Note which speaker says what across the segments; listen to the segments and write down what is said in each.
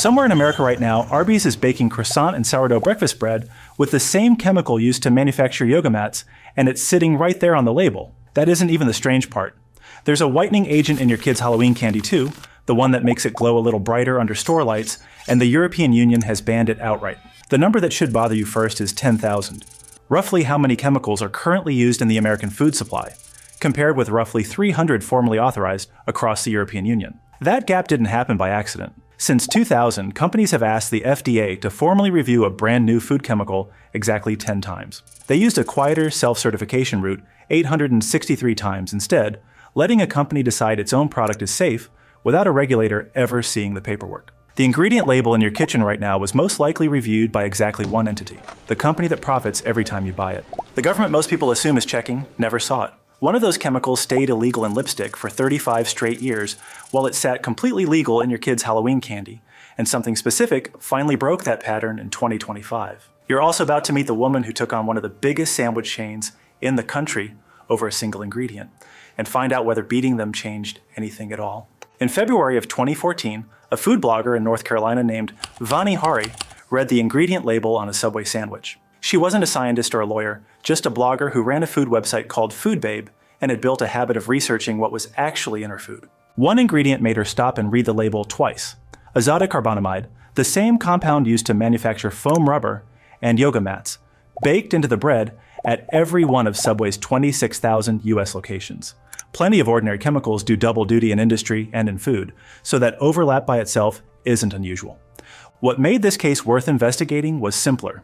Speaker 1: Somewhere in America right now, Arby's is baking croissant and sourdough breakfast bread with the same chemical used to manufacture yoga mats, and it's sitting right there on the label. That isn't even the strange part. There's a whitening agent in your kids' Halloween candy too, the one that makes it glow a little brighter under store lights, and the European Union has banned it outright. The number that should bother you first is 10,000. Roughly how many chemicals are currently used in the American food supply, compared with roughly 300 formally authorized across the European Union. That gap didn't happen by accident. Since 2000, companies have asked the FDA to formally review a brand new food chemical exactly 10 times. They used a quieter self-certification route 863 times instead, letting a company decide its own product is safe without a regulator ever seeing the paperwork. The ingredient label in your kitchen right now was most likely reviewed by exactly one entity, the company that profits every time you buy it. The government most people assume is checking never saw it. One of those chemicals stayed illegal in lipstick for 35 straight years while it sat completely legal in your kids' Halloween candy, and something specific finally broke that pattern in 2025. You're also about to meet the woman who took on one of the biggest sandwich chains in the country over a single ingredient, and find out whether beating them changed anything at all. In February of 2014, a food blogger in North Carolina named Vani Hari read the ingredient label on a Subway sandwich. She wasn't a scientist or a lawyer, just a blogger who ran a food website called Food Babe and had built a habit of researching what was actually in her food. One ingredient made her stop and read the label twice. Azodicarbonamide, the same compound used to manufacture foam rubber and yoga mats, baked into the bread at every one of Subway's 26,000 US locations. Plenty of ordinary chemicals do double duty in industry and in food, so that overlap by itself isn't unusual. What made this case worth investigating was simpler.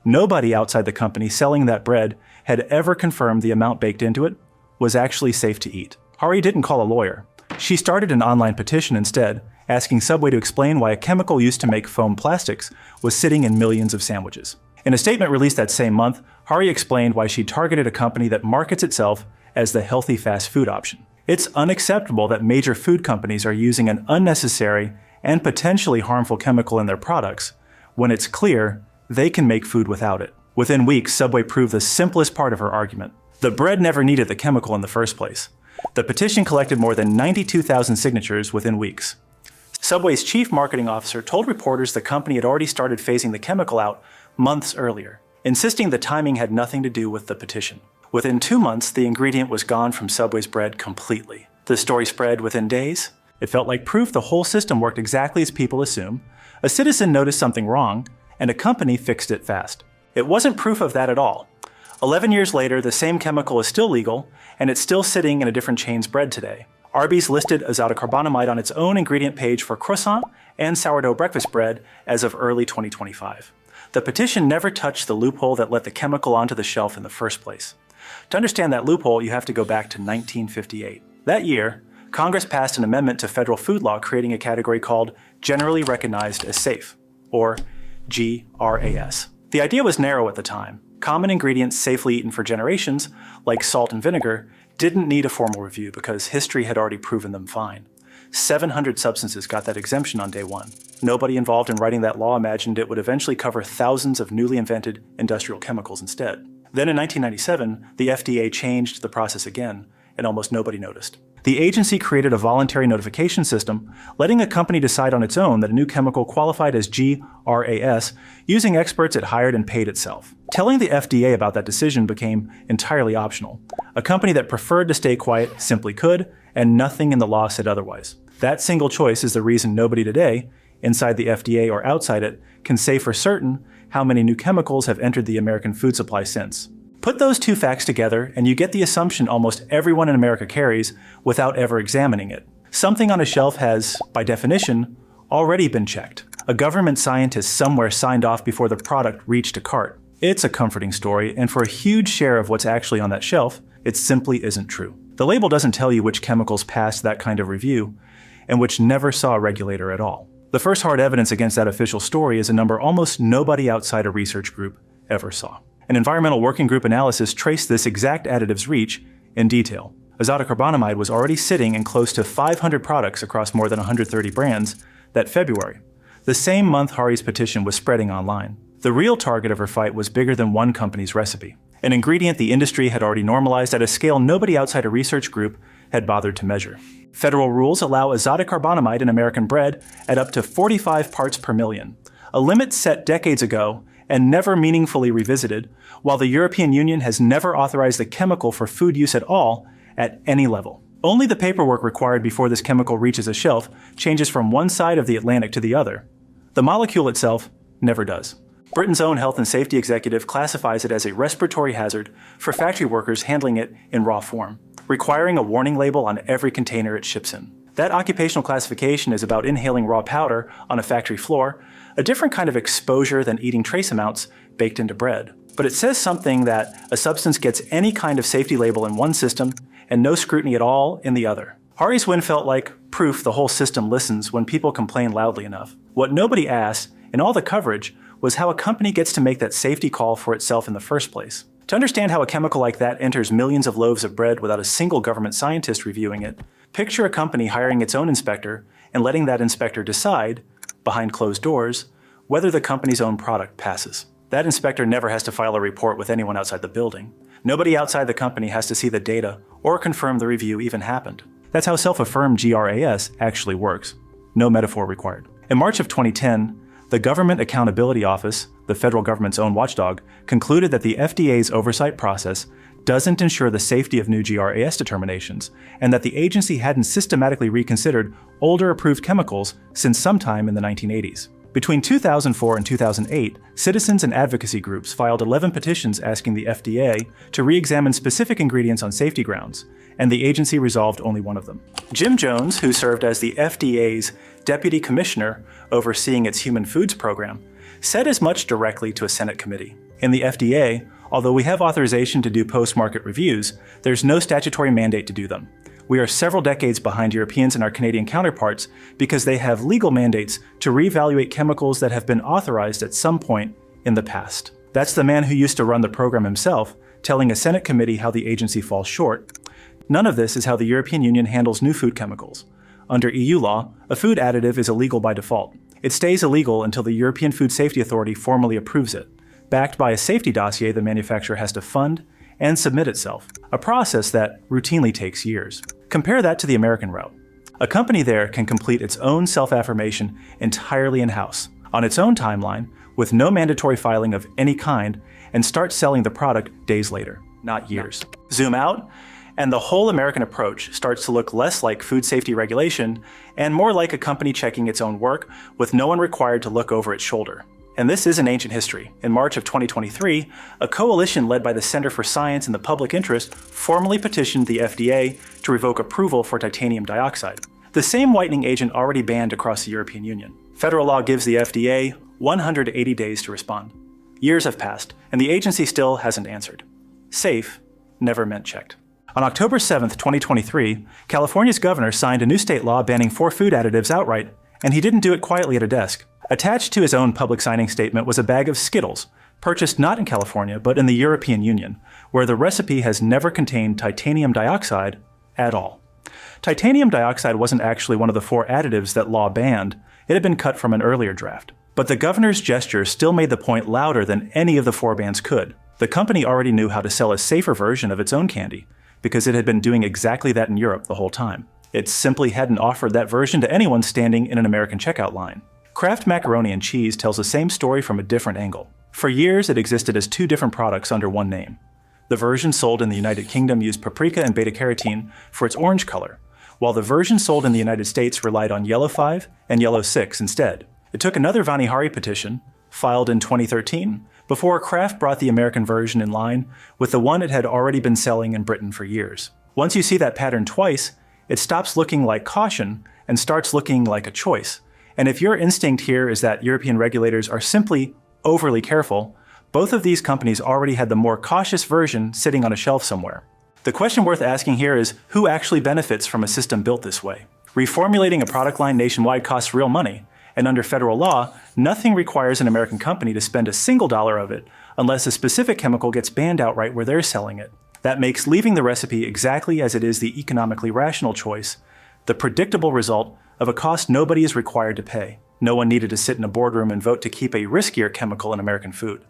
Speaker 1: Nobody outside the company selling that bread had ever confirmed the amount baked into it was actually safe to eat. Hari didn't call a lawyer. She started an online petition instead, asking Subway to explain why a chemical used to make foam plastics was sitting in millions of sandwiches. In a statement released that same month, Hari explained why she targeted a company that markets itself as the healthy fast food option. It's unacceptable that major food companies are using an unnecessary and potentially harmful chemical in their products when it's clear they can make food without it. Within weeks, Subway proved the simplest part of her argument. The bread never needed the chemical in the first place. The petition collected more than 92,000 signatures within weeks. Subway's chief marketing officer told reporters the company had already started phasing the chemical out months earlier, insisting the timing had nothing to do with the petition. Within 2 months, the ingredient was gone from Subway's bread completely. The story spread within days. It felt like proof the whole system worked exactly as people assume. A citizen noticed something wrong, and a company fixed it fast. It wasn't proof of that at all. 11 years later, the same chemical is still legal, and it's still sitting in a different chain's bread today. Arby's listed azodicarbonamide on its own ingredient page for croissant and sourdough breakfast bread as of early 2025. The petition never touched the loophole that let the chemical onto the shelf in the first place. To understand that loophole, you have to go back to 1958. That year, Congress passed an amendment to federal food law creating a category called Generally Recognized as Safe, or GRAS. The idea was narrow at the time. Common ingredients safely eaten for generations, like salt and vinegar, didn't need a formal review because history had already proven them fine. 700 substances got that exemption on day one. Nobody involved in writing that law imagined it would eventually cover thousands of newly invented industrial chemicals instead. Then in 1997, the FDA changed the process again, and almost nobody noticed. The agency created a voluntary notification system, letting a company decide on its own that a new chemical qualified as GRAS using experts it hired and paid itself. Telling the FDA about that decision became entirely optional. A company that preferred to stay quiet simply could, and nothing in the law said otherwise. That single choice is the reason nobody today, inside the FDA or outside it, can say for certain how many new chemicals have entered the American food supply since. Put those two facts together and you get the assumption almost everyone in America carries without ever examining it. Something on a shelf has, by definition, already been checked. A government scientist somewhere signed off before the product reached a cart. It's a comforting story, and for a huge share of what's actually on that shelf, it simply isn't true. The label doesn't tell you which chemicals passed that kind of review, and which never saw a regulator at all. The first hard evidence against that official story is a number almost nobody outside a research group ever saw. An environmental working group analysis traced this exact additive's reach in detail. Azodicarbonamide was already sitting in close to 500 products across more than 130 brands that February, the same month Hari's petition was spreading online. The real target of her fight was bigger than one company's recipe. An ingredient the industry had already normalized at a scale nobody outside a research group had bothered to measure. Federal rules allow azodicarbonamide in American bread at up to 45 parts per million, a limit set decades ago and never meaningfully revisited, while the European Union has never authorized the chemical for food use at all at any level. Only the paperwork required before this chemical reaches a shelf changes from one side of the Atlantic to the other. The molecule itself never does. Britain's own health and safety executive classifies it as a respiratory hazard for factory workers handling it in raw form, requiring a warning label on every container it ships in. That occupational classification is about inhaling raw powder on a factory floor, a different kind of exposure than eating trace amounts baked into bread. But it says something that a substance gets any kind of safety label in one system and no scrutiny at all in the other. Hari's win felt like proof the whole system listens when people complain loudly enough. What nobody asked, in all the coverage, was how a company gets to make that safety call for itself in the first place. To understand how a chemical like that enters millions of loaves of bread without a single government scientist reviewing it, picture a company hiring its own inspector and letting that inspector decide, behind closed doors, whether the company's own product passes. That inspector never has to file a report with anyone outside the building. Nobody outside the company has to see the data or confirm the review even happened. That's how self-affirmed GRAS actually works. No metaphor required. In March of 2010, the Government Accountability Office, the federal government's own watchdog, concluded that the FDA's oversight process doesn't ensure the safety of new GRAS determinations, and that the agency hadn't systematically reconsidered older approved chemicals since sometime in the 1980s. Between 2004 and 2008, citizens and advocacy groups filed 11 petitions asking the FDA to re-examine specific ingredients on safety grounds, and the agency resolved only one of them. Jim Jones, who served as the FDA's deputy commissioner overseeing its human foods program, said as much directly to a Senate committee. In the FDA, although we have authorization to do post-market reviews, there's no statutory mandate to do them. We are several decades behind Europeans and our Canadian counterparts because they have legal mandates to reevaluate chemicals that have been authorized at some point in the past. That's the man who used to run the program himself, telling a Senate committee how the agency falls short. None of this is how the European Union handles new food chemicals. Under EU law, a food additive is illegal by default. It stays illegal until the European Food Safety Authority formally approves it, backed by a safety dossier the manufacturer has to fund and submit itself, a process that routinely takes years. Compare that to the American route. A company there can complete its own self-affirmation entirely in-house, on its own timeline, with no mandatory filing of any kind, and start selling the product days later, not years. Zoom out, and the whole American approach starts to look less like food safety regulation and more like a company checking its own work with no one required to look over its shoulder. And this is an ancient history. In March of 2023, a coalition led by the Center for Science and the Public Interest formally petitioned the FDA to revoke approval for titanium dioxide, the same whitening agent already banned across the European Union. Federal law gives the FDA 180 days to respond. Years have passed, and the agency still hasn't answered. Safe never meant checked. On October 7, 2023, California's governor signed a new state law banning 4 food additives outright, and he didn't do it quietly at a desk. Attached to his own public signing statement was a bag of Skittles, purchased not in California but in the European Union, where the recipe has never contained titanium dioxide at all. Titanium dioxide wasn't actually one of the 4 additives that law banned. It had been cut from an earlier draft. But the governor's gesture still made the point louder than any of the 4 bans could. The company already knew how to sell a safer version of its own candy, because it had been doing exactly that in Europe the whole time. It simply hadn't offered that version to anyone standing in an American checkout line. Kraft Macaroni and Cheese tells the same story from a different angle. For years, it existed as 2 different products under one name. The version sold in the United Kingdom used paprika and beta-carotene for its orange color, while the version sold in the United States relied on yellow 5 and yellow 6 instead. It took another Vani Hari petition, filed in 2013, before Kraft brought the American version in line with the one it had already been selling in Britain for years. Once you see that pattern twice, it stops looking like caution and starts looking like a choice. And if your instinct here is that European regulators are simply overly careful, both of these companies already had the more cautious version sitting on a shelf somewhere. The question worth asking here is who actually benefits from a system built this way? Reformulating a product line nationwide costs real money, and under federal law, nothing requires an American company to spend a single dollar of it unless a specific chemical gets banned outright where they're selling it. That makes leaving the recipe exactly as it is the economically rational choice, the predictable result of a cost nobody is required to pay. No one needed to sit in a boardroom and vote to keep a riskier chemical in American food.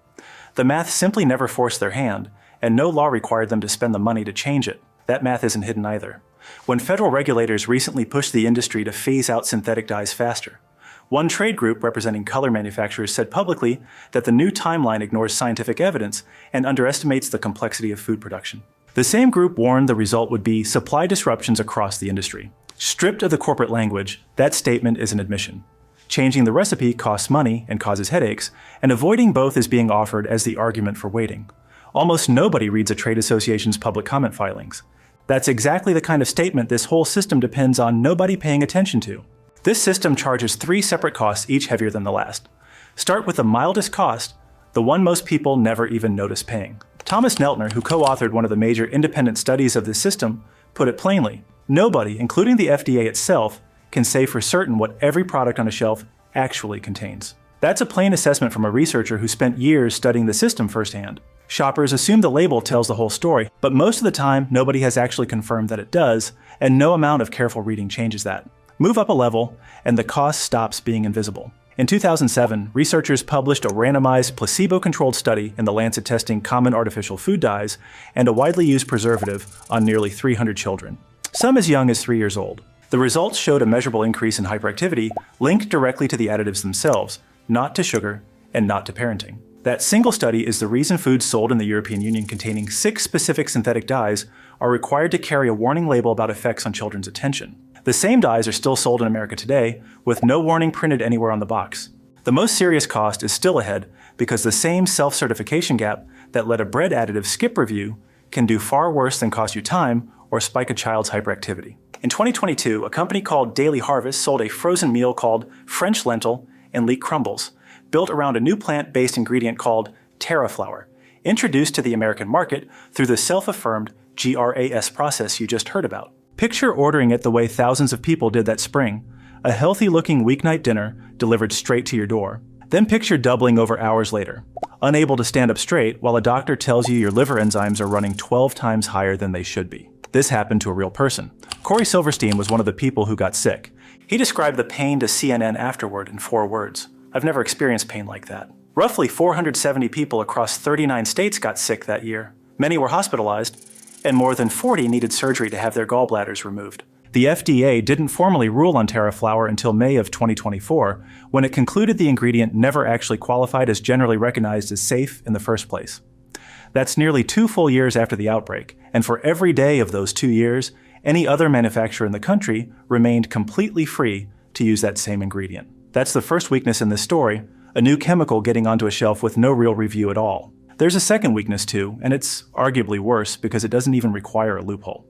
Speaker 1: The math simply never forced their hand, and no law required them to spend the money to change it. That math isn't hidden either. when federal regulators recently pushed the industry to phase out synthetic dyes faster. One trade group representing color manufacturers said publicly that the new timeline ignores scientific evidence and underestimates the complexity of food production. The same group warned the result would be supply disruptions across the industry. Stripped of the corporate language, that statement is an admission. Changing the recipe costs money and causes headaches, and avoiding both is being offered as the argument for waiting. Almost nobody reads a trade association's public comment filings. That's exactly the kind of statement this whole system depends on nobody paying attention to. This system charges 3 separate costs, each heavier than the last. Start with the mildest cost, the one most people never even notice paying. Thomas Neltner, who co-authored one of the major independent studies of this system, put it plainly. Nobody, including the FDA itself, can say for certain what every product on a shelf actually contains. That's a plain assessment from a researcher who spent years studying the system firsthand. Shoppers assume the label tells the whole story, but most of the time, nobody has actually confirmed that it does, and no amount of careful reading changes that. Move up a level, and the cost stops being invisible. In 2007, researchers published a randomized, placebo-controlled study in The Lancet testing common artificial food dyes and a widely used preservative on nearly 300 children, some as young as 3 years old. The results showed a measurable increase in hyperactivity linked directly to the additives themselves, not to sugar and not to parenting. That single study is the reason foods sold in the European Union containing 6 specific synthetic dyes are required to carry a warning label about effects on children's attention. The same dyes are still sold in America today, with no warning printed anywhere on the box. The most serious cost is still ahead because the same self-certification gap that let a bread additive skip review can do far worse than cost you time or spike a child's hyperactivity. In 2022, a company called Daily Harvest sold a frozen meal called French lentil and leek crumbles, built around a new plant-based ingredient called Terra flour, introduced to the American market through the self-affirmed GRAS process you just heard about. Picture ordering it the way thousands of people did that spring, a healthy-looking weeknight dinner delivered straight to your door. Then picture doubling over hours later, unable to stand up straight while a doctor tells you your liver enzymes are running 12 times higher than they should be. This happened to a real person. Corey Silverstein was one of the people who got sick. He described the pain to CNN afterward in 4 words. I've never experienced pain like that. Roughly 470 people across 39 states got sick that year. Many were hospitalized, and more than 40 needed surgery to have their gallbladders removed. The FDA didn't formally rule on Terra flour until May of 2024, when it concluded the ingredient never actually qualified as generally recognized as safe in the first place. That's nearly 2 full years after the outbreak, and for every day of those 2 years, any other manufacturer in the country remained completely free to use that same ingredient. That's the first weakness in this story, a new chemical getting onto a shelf with no real review at all. There's a second weakness too, and it's arguably worse because it doesn't even require a loophole.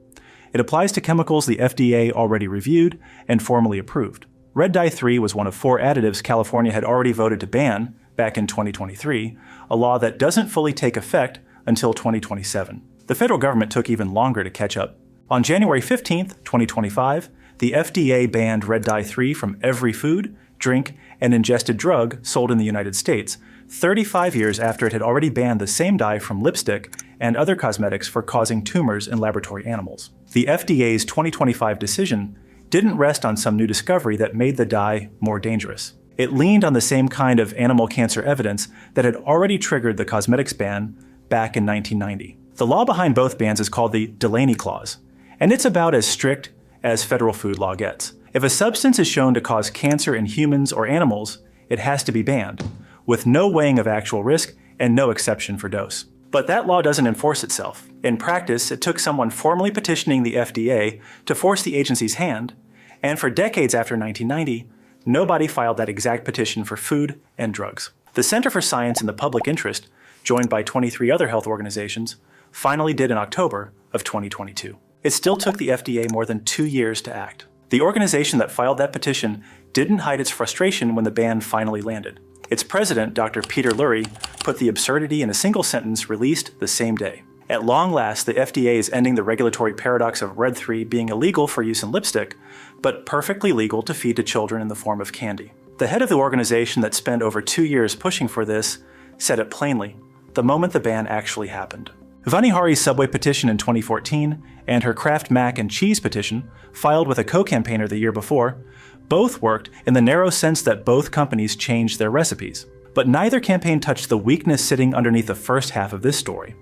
Speaker 1: It applies to chemicals the FDA already reviewed and formally approved. Red dye 3 was one of 4 additives California had already voted to ban back in 2023, a law that doesn't fully take effect until 2027. The federal government took even longer to catch up. On January 15, 2025, the FDA banned red dye 3 from every food, drink, and ingested drug sold in the United States, 35 years after it had already banned the same dye from lipstick and other cosmetics for causing tumors in laboratory animals. The FDA's 2025 decision didn't rest on some new discovery that made the dye more dangerous. It leaned on the same kind of animal cancer evidence that had already triggered the cosmetics ban back in 1990. The law behind both bans is called the Delaney Clause, and it's about as strict as federal food law gets. If a substance is shown to cause cancer in humans or animals, it has to be banned, with no weighing of actual risk and no exception for dose. But that law doesn't enforce itself. In practice, it took someone formally petitioning the FDA to force the agency's hand, and for decades after 1990, nobody filed that exact petition for food and drugs. The Center for Science in the Public Interest, joined by 23 other health organizations, finally did in October of 2022. It still took the FDA more than 2 years to act. The organization that filed that petition didn't hide its frustration when the ban finally landed. Its president, Dr. Peter Lurie, put the absurdity in a single sentence released the same day. At long last, the FDA is ending the regulatory paradox of Red 3 being illegal for use in lipstick, but perfectly legal to feed to children in the form of candy. The head of the organization that spent over 2 years pushing for this said it plainly, the moment the ban actually happened. Vani Hari's Subway petition in 2014 and her Kraft Mac and Cheese petition, filed with a co-campaigner the year before, both worked in the narrow sense that both companies changed their recipes. But neither campaign touched the weakness sitting underneath the first half of this story.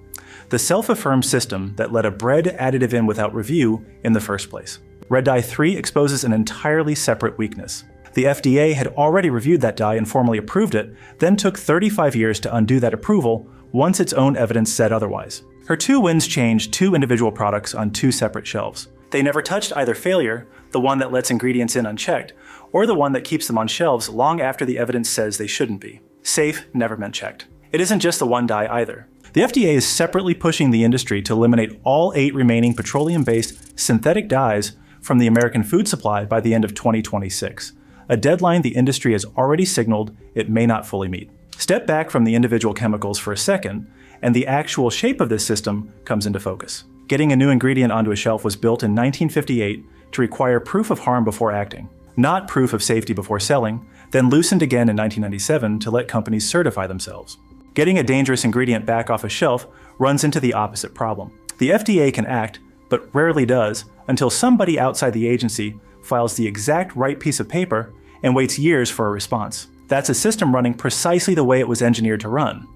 Speaker 1: the self-affirmed system that let a bread additive in without review in the first place. Red dye 3 exposes an entirely separate weakness. The FDA had already reviewed that dye and formally approved it, then took 35 years to undo that approval once its own evidence said otherwise. Her 2 wins changed 2 individual products on 2 separate shelves. They never touched either failure, the one that lets ingredients in unchecked, or the one that keeps them on shelves long after the evidence says they shouldn't be. Safe never meant checked. It isn't just the one dye either. The FDA is separately pushing the industry to eliminate all 8 remaining petroleum-based synthetic dyes from the American food supply by the end of 2026, a deadline the industry has already signaled it may not fully meet. Step back from the individual chemicals for a second, and the actual shape of this system comes into focus. Getting a new ingredient onto a shelf was built in 1958 to require proof of harm before acting, not proof of safety before selling, then loosened again in 1997 to let companies certify themselves. Getting a dangerous ingredient back off a shelf runs into the opposite problem. The FDA can act, but rarely does, until somebody outside the agency files the exact right piece of paper and waits years for a response. That's a system running precisely the way it was engineered to run.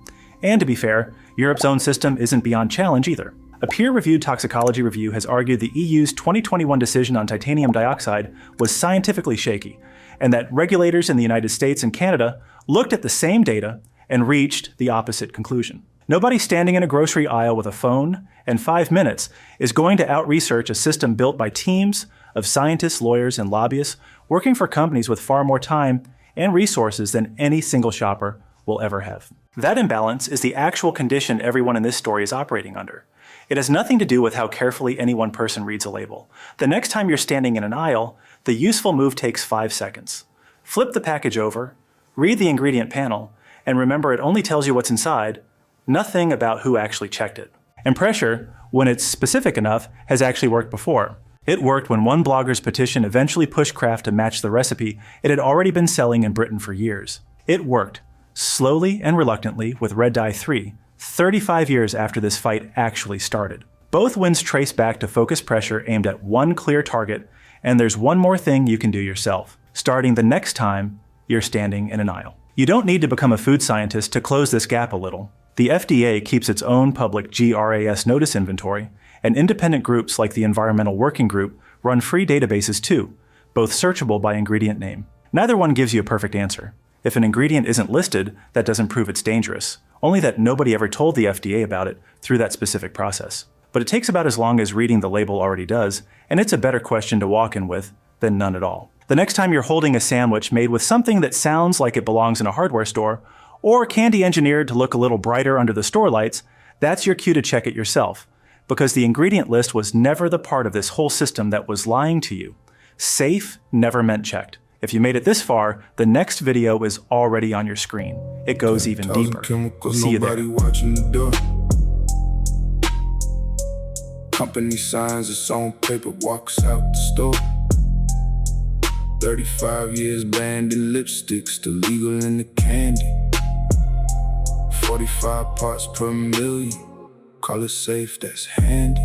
Speaker 1: And to be fair, Europe's own system isn't beyond challenge either. A peer-reviewed toxicology review has argued the EU's 2021 decision on titanium dioxide was scientifically shaky, and that regulators in the United States and Canada looked at the same data and reached the opposite conclusion. Nobody standing in a grocery aisle with a phone and 5 minutes is going to out-research a system built by teams of scientists, lawyers, and lobbyists working for companies with far more time and resources than any single shopper will ever have. That imbalance is the actual condition everyone in this story is operating under. It has nothing to do with how carefully any one person reads a label. The next time you're standing in an aisle, the useful move takes 5 seconds. Flip the package over, read the ingredient panel, and remember it only tells you what's inside, nothing about who actually checked it. And pressure, when it's specific enough, has actually worked before. It worked when one blogger's petition eventually pushed Kraft to match the recipe it had already been selling in Britain for years. It worked, slowly and reluctantly, with Red Dye 3, 35 years after this fight actually started. Both wins trace back to focused pressure aimed at one clear target, and there's one more thing you can do yourself, starting the next time you're standing in an aisle. You don't need to become a food scientist to close this gap a little. The FDA keeps its own public GRAS notice inventory, and independent groups like the Environmental Working Group run free databases too, both searchable by ingredient name. Neither one gives you a perfect answer. If an ingredient isn't listed, that doesn't prove it's dangerous, only that nobody ever told the FDA about it through that specific process. But it takes about as long as reading the label already does, and it's a better question to walk in with than none at all. The next time you're holding a sandwich made with something that sounds like it belongs in a hardware store, or candy engineered to look a little brighter under the store lights, that's your cue to check it yourself, because the ingredient list was never the part of this whole system that was lying to you. Safe never meant checked. If you made it this far, the next video is already on your screen. It goes even deeper. See you there. Company signs its own paper, walks out the store. 35 years banned in lipstick, still legal in the candy. 45 parts per million, call it safe, that's handy.